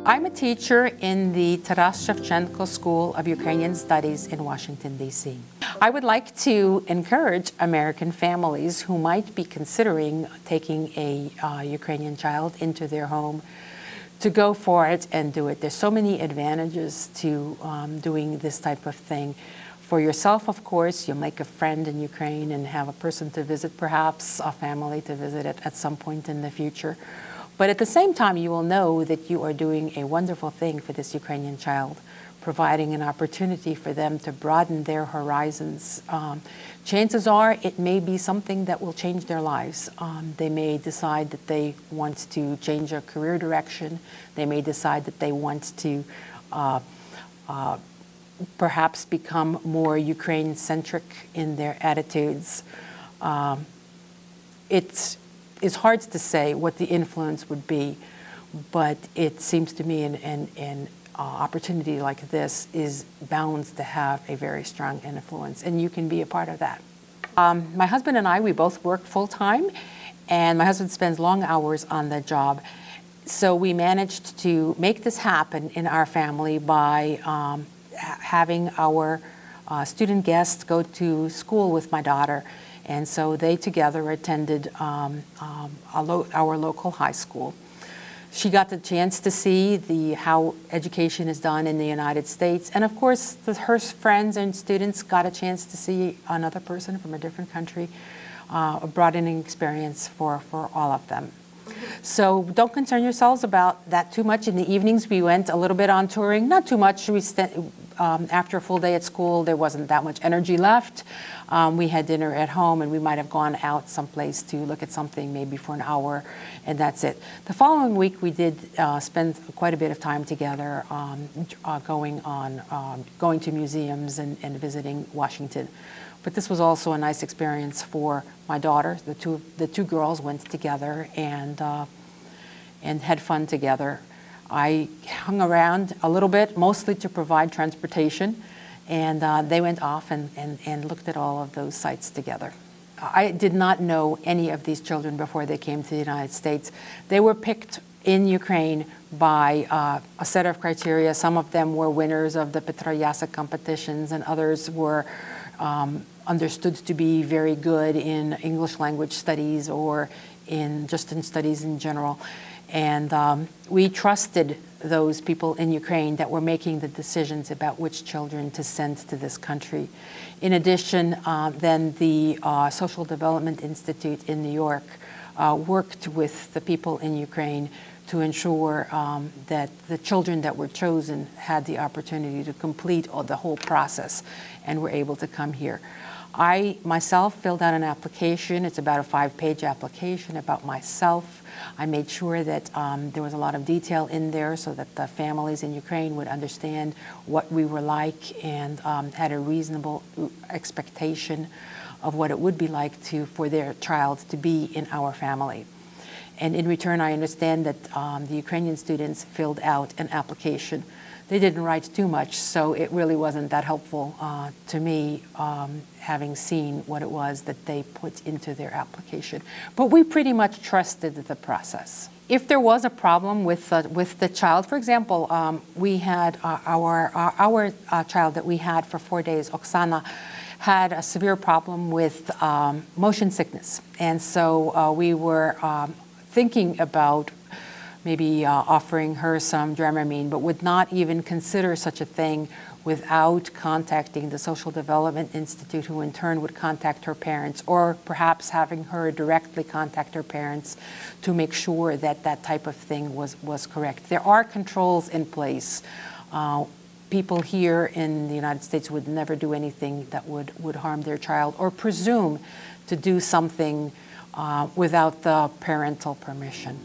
I'm a teacher in the Taras Shevchenko School of Ukrainian Studies in Washington, D.C. I would like to encourage American families who might be considering taking a Ukrainian child into their home to go for it and do it. There's so many advantages to doing this type of thing. For yourself, of course, you'll make a friend in Ukraine and have a person to visit, perhaps a family to visit it at some point in the future. But at the same time, you will know that you are doing a wonderful thing for this Ukrainian child, providing an opportunity for them to broaden their horizons. Chances are it may be something that will change their lives. They may decide that they want to change a career direction. They may decide that they want to perhaps become more Ukraine-centric in their attitudes. It's hard to say what the influence would be, but it seems to me an opportunity like this is bound to have a very strong influence, and you can be a part of that. My husband and I, we both work full-time, and my husband spends long hours on the job. So we managed to make this happen in our family by having our student guests go to school with my daughter. And so they together attended our local high school. She got the chance to see how education is done in the United States. And of course, her friends and students got a chance to see another person from a different country, a broadening experience for all of them. So don't concern yourselves about that too much. In the evenings, we went a little bit on touring, not too much. After a full day at school, there wasn't that much energy left. We had dinner at home, and we might have gone out someplace to look at something maybe for an hour, and that's it. The following week, we did spend quite a bit of time together going to museums and visiting Washington. But this was also a nice experience for my daughter. The two girls went together and had fun together. I hung around a little bit, mostly to provide transportation, and they went off and looked at all of those sites together. I did not know any of these children before they came to the United States. They were picked in Ukraine by a set of criteria. Some of them were winners of the Petroyasa competitions, and others were understood to be very good in English language studies or just in studies in general. And we trusted those people in Ukraine that were making the decisions about which children to send to this country. In addition, then the Social Development Institute in New York worked with the people in Ukraine to ensure that the children that were chosen had the opportunity to complete the whole process and were able to come here. I myself filled out an application. It's about a 5-page application about myself. I made sure that there was a lot of detail in there so that the families in Ukraine would understand what we were like and had a reasonable expectation of what it would be like for their child to be in our family. And in return, I understand that the Ukrainian students filled out an application. They didn't write too much, so it really wasn't that helpful to me, having seen what it was that they put into their application. But we pretty much trusted the process. If there was a problem with the child, for example, we had our child that we had for 4 days, Oksana, had a severe problem with motion sickness. And so we were thinking about maybe offering her some Dramamine, but would not even consider such a thing without contacting the Social Development Institute, who in turn would contact her parents, or perhaps having her directly contact her parents to make sure that that type of thing was correct. There are controls in place. People here in the United States would never do anything that would harm their child or presume to do something without the parental permission.